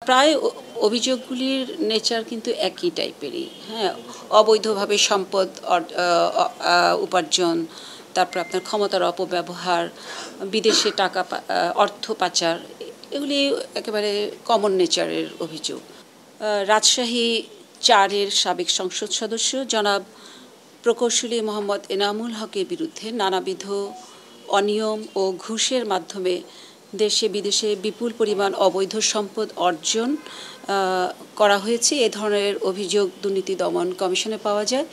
প্রায় অভিযোগগুলির নেচার কিন্তু একই টাইপেরই। হ্যাঁ, অবৈধভাবে সম্পদ উপার্জন, তারপর আপনার ক্ষমতার অপব্যবহার, বিদেশে টাকা অর্থ পাচার, এগুলি একেবারে কমন নেচারের অভিযোগ। রাজশাহী 4-এর সাবেক সংসদ সদস্য জনাব প্রকৌশলী মোহাম্মদ এনামুল হকের বিরুদ্ধে নানাবিধ অনিয়ম ও ঘুষের মাধ্যমে দেশে বিদেশে বিপুল পরিমাণ অবৈধ সম্পদ অর্জন করা হয়েছে। এ ধরনের অভিযোগ দুর্নীতি দমন কমিশনে পাওয়া যায়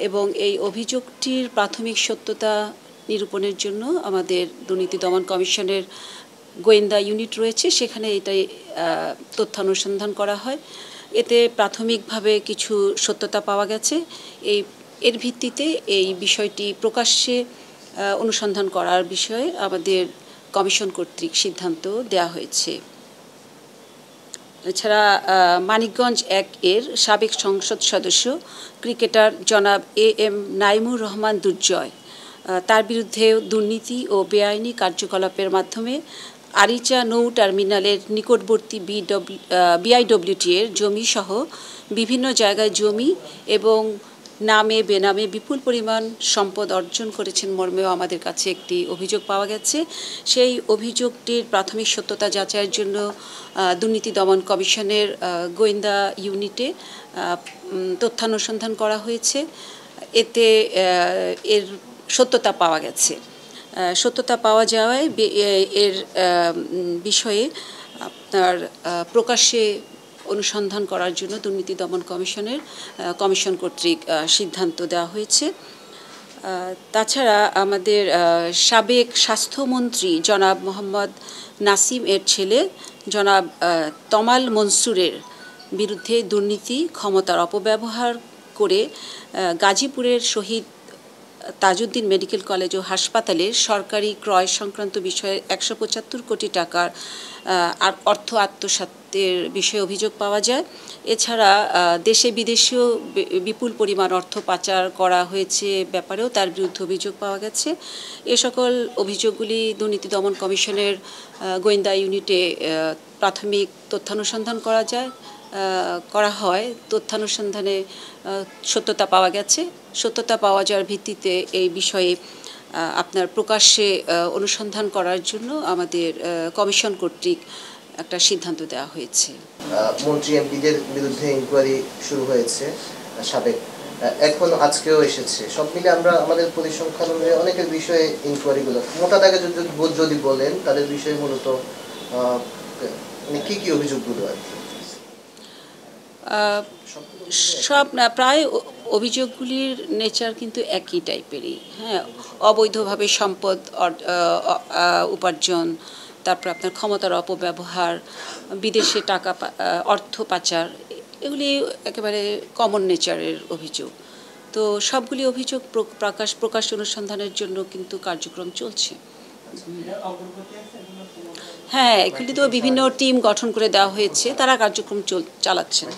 এবং এই অভিযোগটির প্রাথমিক সত্যতা নিরূপণের জন্য আমাদের দুর্নীতি দমন কমিশনের গোয়েন্দা ইউনিট রয়েছে, সেখানে এটাই তথ্যানুসন্ধান করা হয়। এতে প্রাথমিকভাবে কিছু সত্যতা পাওয়া গেছে। এর ভিত্তিতে এই বিষয়টি প্রকাশ্যে অনুসন্ধান করার বিষয়ে আমাদের কমিশন কর্তৃক সিদ্ধান্ত দেওয়া হয়েছে। এছাড়া মানিকগঞ্জ 1-এর সাবেক সংসদ সদস্য ক্রিকেটার জনাব AM নাইমুর রহমান দুর্জয়, তার বিরুদ্ধে দুর্নীতি ও বেআইনি কার্যকলাপের মাধ্যমে আরিচা নৌ টার্মিনালের নিকটবর্তী BIWT এর জমি সহ বিভিন্ন জায়গায় জমি এবং নামে বেনামে বিপুল পরিমাণ সম্পদ অর্জন করেছেন মর্মেও আমাদের কাছে একটি অভিযোগ পাওয়া গেছে। সেই অভিযোগটির প্রাথমিক সত্যতা যাচাইয়ের জন্য দুর্নীতি দমন কমিশনের গোয়েন্দা ইউনিটে তথ্যানুসন্ধান করা হয়েছে। এতে এর সত্যতা পাওয়া গেছে। সত্যতা পাওয়া যাওয়ায় এর বিষয়ে আপনার প্রকাশ্যে অনুসন্ধান করার জন্য দুর্নীতি দমন কমিশন কর্তৃক সিদ্ধান্ত দেওয়া হয়েছে। তাছাড়া আমাদের সাবেক স্বাস্থ্যমন্ত্রী জনাব মোহাম্মদ নাসিম এর ছেলে জনাব তমাল মনসুরের বিরুদ্ধে দুর্নীতি, ক্ষমতার অপব্যবহার করে গাজীপুরের শহীদ তাজউদ্দিন মেডিকেল কলেজ ও হাসপাতালের সরকারি ক্রয় সংক্রান্ত বিষয়ে 175 কোটি টাকার অর্থ আত্মসাতের বিষয়ে অভিযোগ পাওয়া যায়। এছাড়া দেশে বিদেশেও বিপুল পরিমাণ অর্থ পাচার করা হয়েছে ব্যাপারেও তার বিরুদ্ধে অভিযোগ পাওয়া গেছে। এ সকল অভিযোগগুলি দুর্নীতি দমন কমিশনের গোয়েন্দা ইউনিটে প্রাথমিক তথ্যানুসন্ধান করা হয়। তথ্যানুসন্ধানে সত্যতা পাওয়া গেছে। সত্যতা পাওয়া যাওয়ার ভিত্তিতে এই বিষয়ে আপনার প্রকাশ্যে অনুসন্ধান করার জন্য আমাদের কমিশন কর্তৃক একটা সিদ্ধান্ত দেওয়া হয়েছে। মন্ত্রী এমপিদের বিরুদ্ধে ইনকোয়ারি শুরু হয়েছে সাবেক, এখন আজকেও এসেছে। সব মিলে আমরা আমাদের পরিসংখ্যান অনুযায়ী অনেকের বিষয়ে ইনকোয়ারিগুলো মোটা দাগে যদি বলেন তাদের বিষয়ে মূলত কি কি অভিযোগগুলো আর কি? সব না, প্রায় অভিযোগগুলির নেচার কিন্তু একই টাইপেরই। হ্যাঁ, অবৈধভাবে সম্পদ উপার্জন, তারপর আপনার ক্ষমতার অপব্যবহার, বিদেশে টাকা অর্থ পাচার, এগুলি একেবারে কমন নেচারের অভিযোগ। তো সবগুলি অভিযোগ প্রকাশ অনুসন্ধানের জন্য কিন্তু কার্যক্রম চলছে। হ্যাঁ, এগুলি তো বিভিন্ন টিম গঠন করে দেওয়া হয়েছে, তারা কার্যক্রম চালাচ্ছেন।